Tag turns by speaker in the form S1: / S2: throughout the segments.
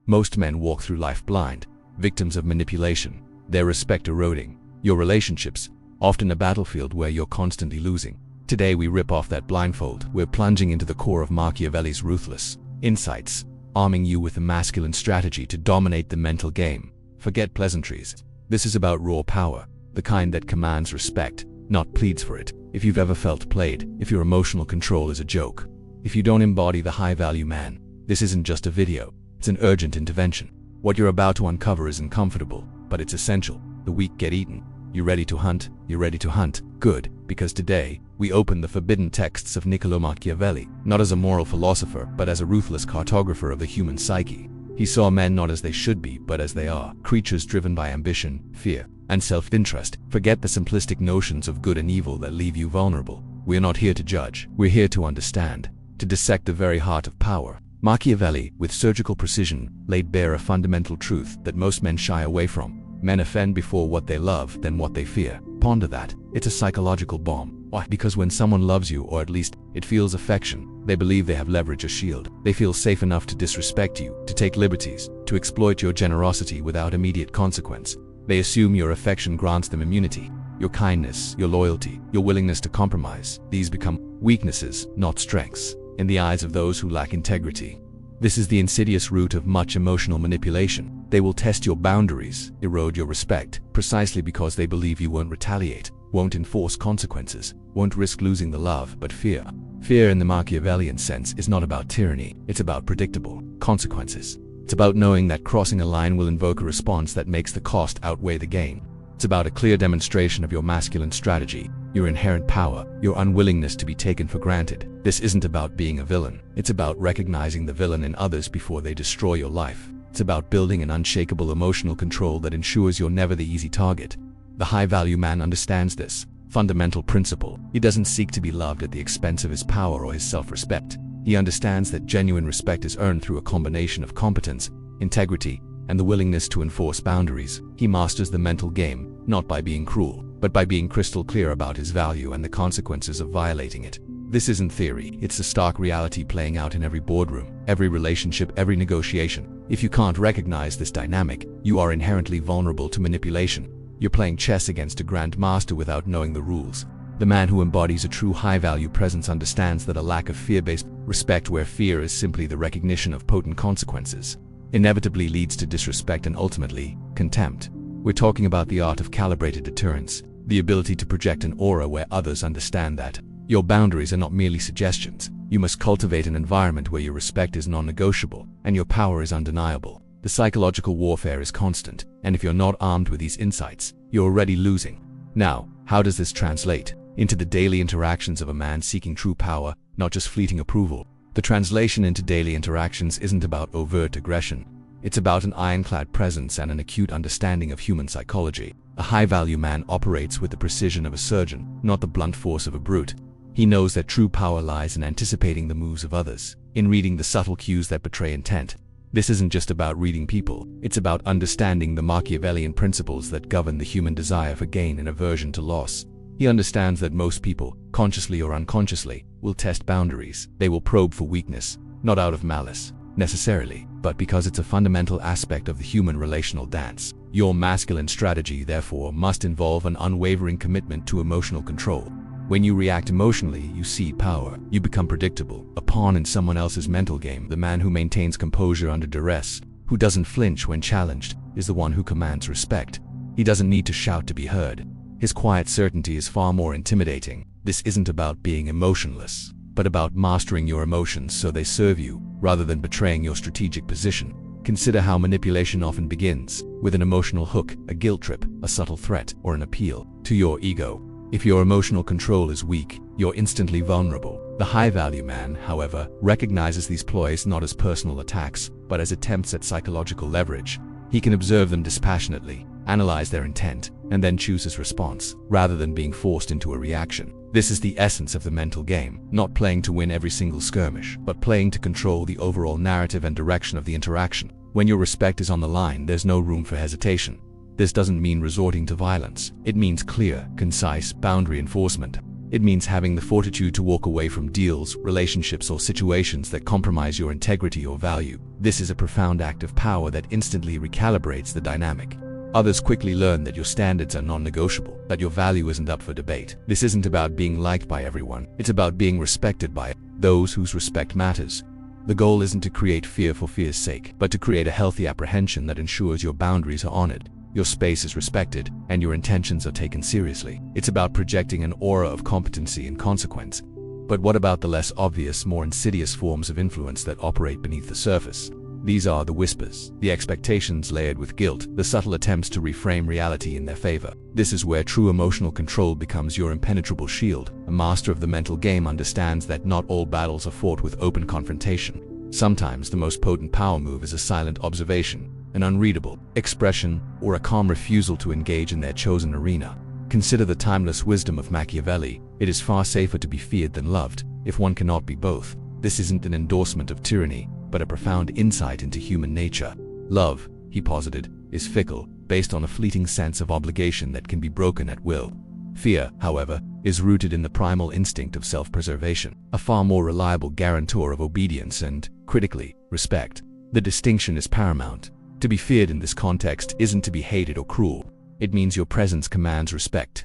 S1: Most men walk through life blind, victims of manipulation, their respect eroding, your relationships, often a battlefield where you're constantly losing. Today we rip off that blindfold. We're plunging into the core of Machiavelli's ruthless insights, arming you with a masculine strategy to dominate the mental game. Forget pleasantries. This is about raw power, the kind that commands respect, not pleads for it. If you've ever felt played, if your emotional control is a joke, if you don't embody the high-value man, this isn't just a video, it's an urgent intervention. What you're about to uncover is uncomfortable, but it's essential. The weak get eaten. You ready to hunt? You're ready to hunt. Good, because today, we open the forbidden texts of Niccolo Machiavelli, not as a moral philosopher, but as a ruthless cartographer of the human psyche. He saw men not as they should be, but as they are, creatures driven by ambition, fear, and self-interest. Forget the simplistic notions of good and evil that leave you vulnerable. We're not here to judge. We're here to understand, to dissect the very heart of power. Machiavelli, with surgical precision, laid bare a fundamental truth that most men shy away from. Men offend before what they love, then what they fear. Ponder that. It's a psychological bomb. Why? Because when someone loves you, or at least it feels affection, they believe they have leverage or shield. They feel safe enough to disrespect you, to take liberties, to exploit your generosity without immediate consequence. They assume your affection grants them immunity. Your kindness, your loyalty, your willingness to compromise, these become weaknesses, not strengths, in the eyes of those who lack integrity. This is the insidious root of much emotional manipulation. They will test your boundaries, erode your respect, precisely because they believe you won't retaliate, won't enforce consequences, won't risk losing the love, but fear. Fear in the Machiavellian sense is not about tyranny, it's about predictable consequences. It's about knowing that crossing a line will invoke a response that makes the cost outweigh the gain. It's about a clear demonstration of your masculine strategy, your inherent power, your unwillingness to be taken for granted. This isn't about being a villain. It's about recognizing the villain in others before they destroy your life. It's about building an unshakable emotional control that ensures you're never the easy target. The high-value man understands this fundamental principle. He doesn't seek to be loved at the expense of his power or his self-respect. He understands that genuine respect is earned through a combination of competence, integrity, and the willingness to enforce boundaries. He masters the mental game, not by being cruel, but by being crystal clear about his value and the consequences of violating it. This isn't theory, it's a stark reality playing out in every boardroom, every relationship, every negotiation. If you can't recognize this dynamic, you are inherently vulnerable to manipulation. You're playing chess against a grandmaster without knowing the rules. The man who embodies a true high-value presence understands that a lack of fear-based respect, where fear is simply the recognition of potent consequences, inevitably leads to disrespect and ultimately, contempt. We're talking about the art of calibrated deterrence, the ability to project an aura where others understand that your boundaries are not merely suggestions. You must cultivate an environment where your respect is non-negotiable and your power is undeniable. The psychological warfare is constant, and if you're not armed with these insights, you're already losing. Now, how does this translate into the daily interactions of a man seeking true power, not just fleeting approval? The translation into daily interactions isn't about overt aggression. It's about an ironclad presence and an acute understanding of human psychology. A high-value man operates with the precision of a surgeon, not the blunt force of a brute. He knows that true power lies in anticipating the moves of others, in reading the subtle cues that betray intent. This isn't just about reading people, it's about understanding the Machiavellian principles that govern the human desire for gain and aversion to loss. He understands that most people, consciously or unconsciously, will test boundaries. They will probe for weakness, not out of malice, necessarily, but because it's a fundamental aspect of the human relational dance. Your masculine strategy, therefore, must involve an unwavering commitment to emotional control. When you react emotionally, you cede power. You become predictable, a pawn in someone else's mental game. The man who maintains composure under duress, who doesn't flinch when challenged, is the one who commands respect. He doesn't need to shout to be heard. His quiet certainty is far more intimidating. This isn't about being emotionless, but about mastering your emotions so they serve you, rather than betraying your strategic position. Consider how manipulation often begins, with an emotional hook, a guilt trip, a subtle threat, or an appeal to your ego. If your emotional control is weak, you're instantly vulnerable. The high-value man, however, recognizes these ploys not as personal attacks, but as attempts at psychological leverage. He can observe them dispassionately, analyze their intent, and then choose his response, rather than being forced into a reaction. This is the essence of the mental game, not playing to win every single skirmish, but playing to control the overall narrative and direction of the interaction. When your respect is on the line, there's no room for hesitation. This doesn't mean resorting to violence. It means clear, concise boundary enforcement. It means having the fortitude to walk away from deals, relationships, or situations that compromise your integrity or value. This is a profound act of power that instantly recalibrates the dynamic. Others quickly learn that your standards are non-negotiable, that your value isn't up for debate. This isn't about being liked by everyone. It's about being respected by those whose respect matters. The goal isn't to create fear for fear's sake, but to create a healthy apprehension that ensures your boundaries are honored, your space is respected, and your intentions are taken seriously. It's about projecting an aura of competency and consequence. But what about the less obvious, more insidious forms of influence that operate beneath the surface? These are the whispers, the expectations layered with guilt, the subtle attempts to reframe reality in their favor. This is where true emotional control becomes your impenetrable shield. A master of the mental game understands that not all battles are fought with open confrontation. Sometimes the most potent power move is a silent observation, an unreadable expression, or a calm refusal to engage in their chosen arena. Consider the timeless wisdom of Machiavelli. It is far safer to be feared than loved, if one cannot be both. This isn't an endorsement of tyranny, but a profound insight into human nature. Love, he posited, is fickle, based on a fleeting sense of obligation that can be broken at will. Fear, however, is rooted in the primal instinct of self-preservation, a far more reliable guarantor of obedience and, critically, respect. The distinction is paramount. To be feared in this context isn't to be hated or cruel. It means your presence commands respect.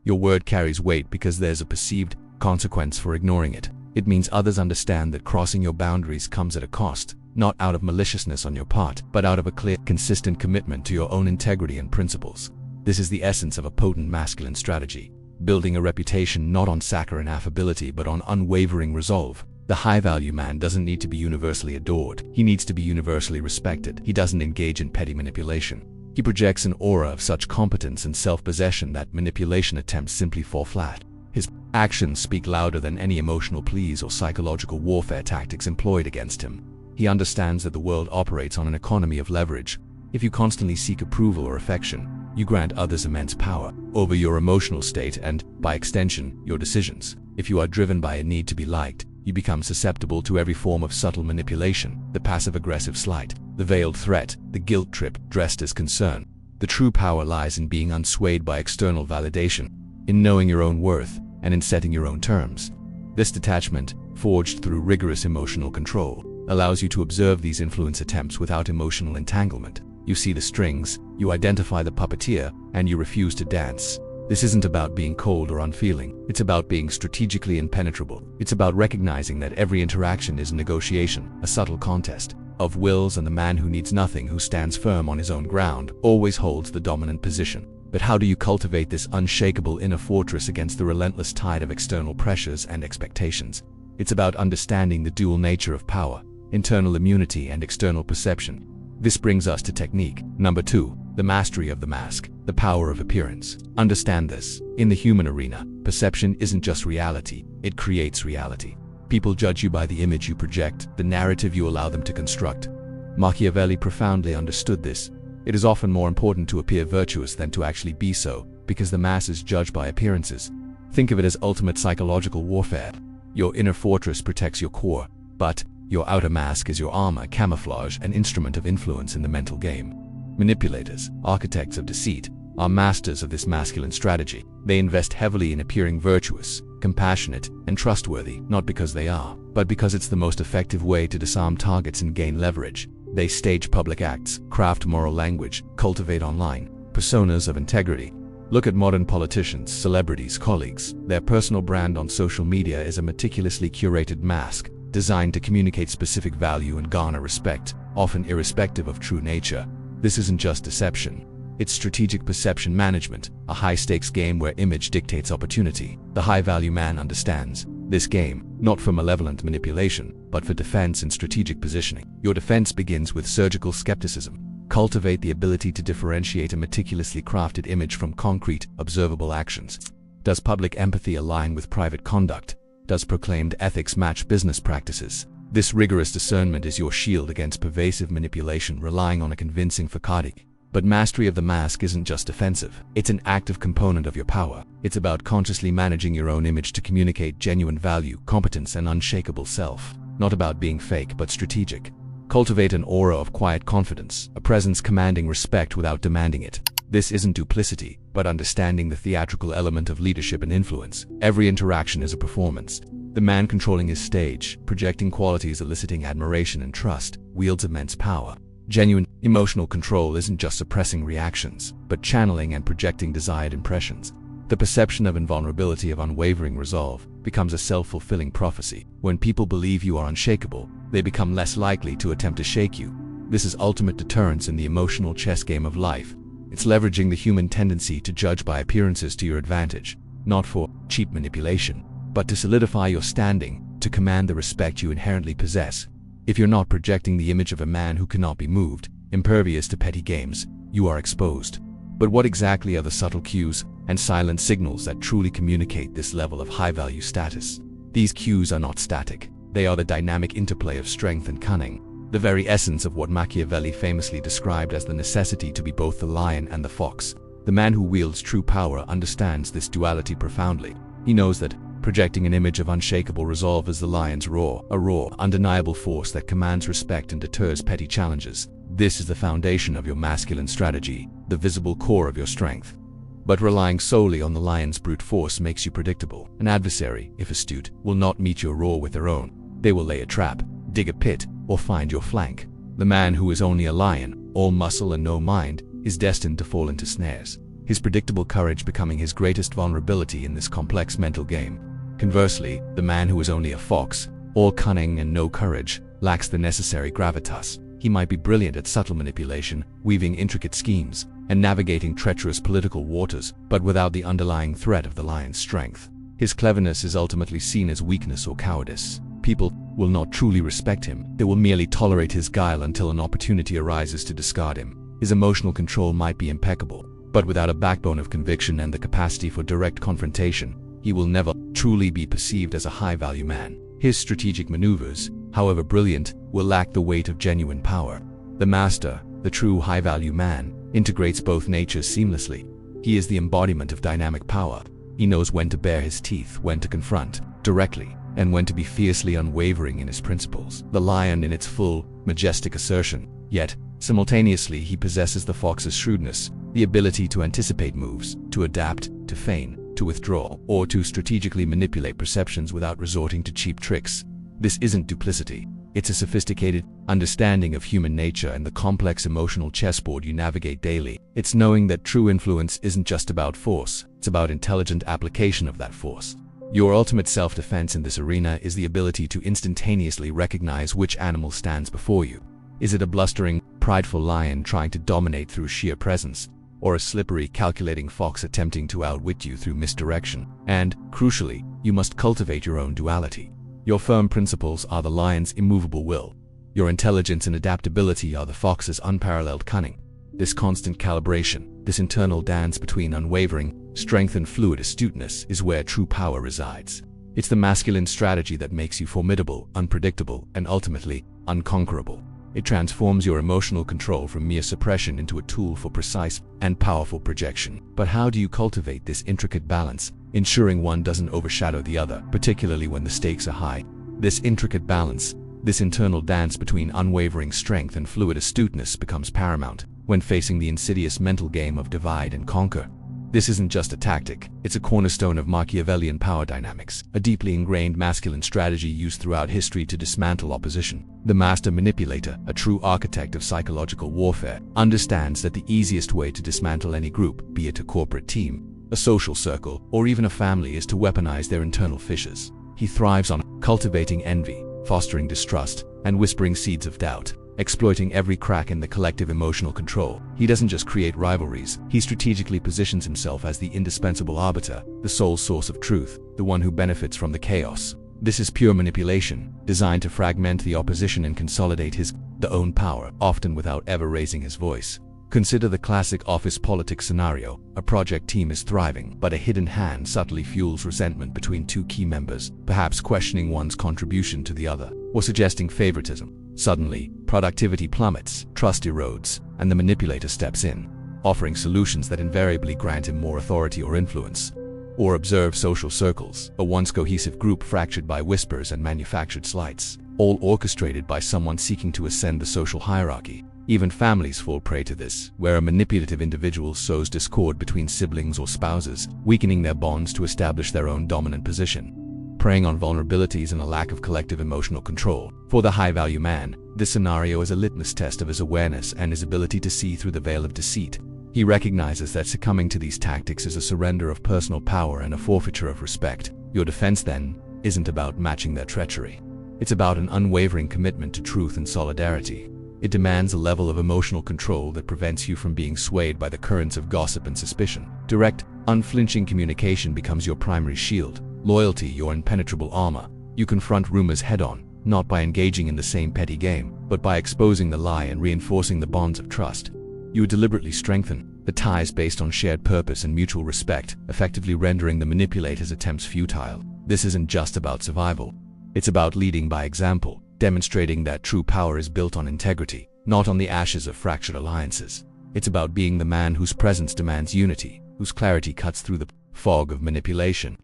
S1: Your word carries weight because there's a perceived consequence for ignoring it. It means others understand that crossing your boundaries comes at a cost, not out of maliciousness on your part, but out of a clear, consistent commitment to your own integrity and principles. This is the essence of a potent masculine strategy, building a reputation not on saccharine affability but on unwavering resolve. The high-value man doesn't need to be universally adored. He needs to be universally respected. He doesn't engage in petty manipulation. He projects an aura of such competence and self-possession that manipulation attempts simply fall flat. His actions speak louder than any emotional pleas or psychological warfare tactics employed against him. He understands that the world operates on an economy of leverage. If you constantly seek approval or affection, you grant others immense power over your emotional state and, by extension, your decisions. If you are driven by a need to be liked, you become susceptible to every form of subtle manipulation, the passive-aggressive slight, the veiled threat, the guilt trip dressed as concern. The true power lies in being unswayed by external validation, in knowing your own worth, and in setting your own terms. This detachment, forged through rigorous emotional control, allows you to observe these influence attempts without emotional entanglement. You see the strings, you identify the puppeteer, and you refuse to dance. This isn't about being cold or unfeeling. It's about being strategically impenetrable. It's about recognizing that every interaction is a negotiation, a subtle contest of wills, and the man who needs nothing, who stands firm on his own ground, always holds the dominant position. But how do you cultivate this unshakable inner fortress against the relentless tide of external pressures and expectations? It's about understanding the dual nature of power, internal immunity and external perception. This brings us to technique. Number 2, the mastery of the mask, the power of appearance. Understand this. In the human arena, perception isn't just reality, it creates reality. People judge you by the image you project, the narrative you allow them to construct. Machiavelli profoundly understood this. It is often more important to appear virtuous than to actually be so, because the masses judge by appearances. Think of it as ultimate psychological warfare. Your inner fortress protects your core, but your outer mask is your armor, camouflage, an instrument of influence in the mental game. Manipulators, architects of deceit, are masters of this masculine strategy. They invest heavily in appearing virtuous, compassionate, and trustworthy, not because they are, but because it's the most effective way to disarm targets and gain leverage. They stage public acts, craft moral language, cultivate online personas of integrity. Look at modern politicians, celebrities, colleagues. Their personal brand on social media is a meticulously curated mask, designed to communicate specific value and garner respect, often irrespective of true nature. This isn't just deception. It's strategic perception management, a high-stakes game where image dictates opportunity. The high-value man understands this game, not for malevolent manipulation, but for defense and strategic positioning. Your defense begins with surgical skepticism. Cultivate the ability to differentiate a meticulously crafted image from concrete, observable actions. Does public empathy align with private conduct? Does proclaimed ethics match business practices? This rigorous discernment is your shield against pervasive manipulation relying on a convincing facade. But mastery of the mask isn't just defensive. It's an active component of your power. It's about consciously managing your own image to communicate genuine value, competence, and unshakable self. Not about being fake, but strategic. Cultivate an aura of quiet confidence, a presence commanding respect without demanding it. This isn't duplicity, but understanding the theatrical element of leadership and influence. Every interaction is a performance. The man controlling his stage, projecting qualities eliciting admiration and trust, wields immense power. Genuine emotional control isn't just suppressing reactions, but channeling and projecting desired impressions. The perception of invulnerability, of unwavering resolve, becomes a self-fulfilling prophecy. When people believe you are unshakable, they become less likely to attempt to shake you. This is ultimate deterrence in the emotional chess game of life. It's leveraging the human tendency to judge by appearances to your advantage, not for cheap manipulation, but to solidify your standing, to command the respect you inherently possess. If you're not projecting the image of a man who cannot be moved, impervious to petty games, you are exposed. But what exactly are the subtle cues and silent signals that truly communicate this level of high-value status? These cues are not static. They are the dynamic interplay of strength and cunning, the very essence of what Machiavelli famously described as the necessity to be both the lion and the fox. The man who wields true power understands this duality profoundly. He knows that projecting an image of unshakable resolve is the lion's roar, a raw, undeniable force that commands respect and deters petty challenges. This is the foundation of your masculine strategy, the visible core of your strength. But relying solely on the lion's brute force makes you predictable. An adversary, if astute, will not meet your roar with their own. They will lay a trap, dig a pit, or find your flank. The man who is only a lion, all muscle and no mind, is destined to fall into snares, his predictable courage becoming his greatest vulnerability in this complex mental game. Conversely, the man who is only a fox, all cunning and no courage, lacks the necessary gravitas. He might be brilliant at subtle manipulation, weaving intricate schemes, and navigating treacherous political waters, but without the underlying threat of the lion's strength. His cleverness is ultimately seen as weakness or cowardice. People will not truly respect him. They will merely tolerate his guile until an opportunity arises to discard him. His emotional control might be impeccable, but without a backbone of conviction and the capacity for direct confrontation, he will never truly be perceived as a high-value man. His strategic maneuvers, however brilliant, will lack the weight of genuine power. The master, the true high-value man, integrates both natures seamlessly. He is the embodiment of dynamic power. He knows when to bare his teeth, when to confront directly, and when to be fiercely unwavering in his principles. The lion in its full, majestic assertion, yet, simultaneously he possesses the fox's shrewdness, the ability to anticipate moves, to adapt, to feign, to withdraw, or to strategically manipulate perceptions without resorting to cheap tricks. This isn't duplicity. It's a sophisticated understanding of human nature and the complex emotional chessboard you navigate daily. It's knowing that true influence isn't just about force, it's about intelligent application of that force. Your ultimate self-defense in this arena is the ability to instantaneously recognize which animal stands before you. Is it a blustering, prideful lion trying to dominate through sheer presence, or a slippery, calculating fox attempting to outwit you through misdirection? And, crucially, you must cultivate your own duality. Your firm principles are the lion's immovable will. Your intelligence and adaptability are the fox's unparalleled cunning. This constant calibration, this internal dance between unwavering strength and fluid astuteness is where true power resides. It's the masculine strategy that makes you formidable, unpredictable, and ultimately, unconquerable. It transforms your emotional control from mere suppression into a tool for precise and powerful projection. But how do you cultivate this intricate balance, ensuring one doesn't overshadow the other, particularly when the stakes are high? This intricate balance, this internal dance between unwavering strength and fluid astuteness becomes paramount when facing the insidious mental game of divide and conquer. This isn't just a tactic, it's a cornerstone of Machiavellian power dynamics, a deeply ingrained masculine strategy used throughout history to dismantle opposition. The master manipulator, a true architect of psychological warfare, understands that the easiest way to dismantle any group, be it a corporate team, a social circle, or even a family, is to weaponize their internal fissures. He thrives on cultivating envy, fostering distrust, and whispering seeds of doubt, exploiting every crack in the collective emotional control. He doesn't just create rivalries, he strategically positions himself as the indispensable arbiter, the sole source of truth, the one who benefits from the chaos. This is pure manipulation, designed to fragment the opposition and consolidate his own power, often without ever raising his voice. Consider the classic office politics scenario. A project team is thriving, but a hidden hand subtly fuels resentment between two key members, perhaps questioning one's contribution to the other, or suggesting favoritism. Suddenly, productivity plummets, trust erodes, and the manipulator steps in, offering solutions that invariably grant him more authority or influence. Or observe social circles, a once cohesive group fractured by whispers and manufactured slights, all orchestrated by someone seeking to ascend the social hierarchy. Even families fall prey to this, where a manipulative individual sows discord between siblings or spouses, weakening their bonds to establish their own dominant position. Preying on vulnerabilities and a lack of collective emotional control. For the high-value man, this scenario is a litmus test of his awareness and his ability to see through the veil of deceit. He recognizes that succumbing to these tactics is a surrender of personal power and a forfeiture of respect. Your defense, then, isn't about matching their treachery. It's about an unwavering commitment to truth and solidarity. It demands a level of emotional control that prevents you from being swayed by the currents of gossip and suspicion. Direct, unflinching communication becomes your primary shield, loyalty your impenetrable armor. You confront rumors head-on, not by engaging in the same petty game, but by exposing the lie and reinforcing the bonds of trust. You deliberately strengthen the ties based on shared purpose and mutual respect, effectively rendering the manipulator's attempts futile. This isn't just about survival. It's about leading by example, demonstrating that true power is built on integrity, not on the ashes of fractured alliances. It's about being the man whose presence demands unity, whose clarity cuts through the fog of manipulation.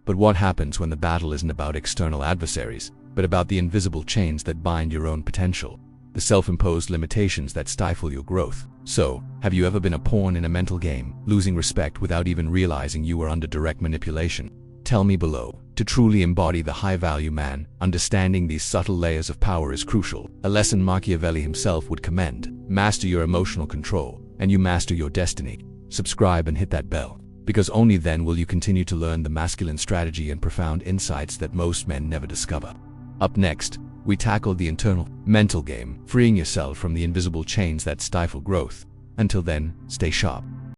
S1: But what happens when the battle isn't about external adversaries, but about the invisible chains that bind your own potential? The self-imposed limitations that stifle your growth. So, have you ever been a pawn in a mental game, losing respect without even realizing you were under direct manipulation? Tell me below. To truly embody the high-value man, understanding these subtle layers of power is crucial, a lesson Machiavelli himself would commend. Master your emotional control, and you master your destiny. Subscribe and hit that bell, because only then will you continue to learn the masculine strategy and profound insights that most men never discover. Up next, we tackle the internal, mental game, freeing yourself from the invisible chains that stifle growth. Until then, stay sharp.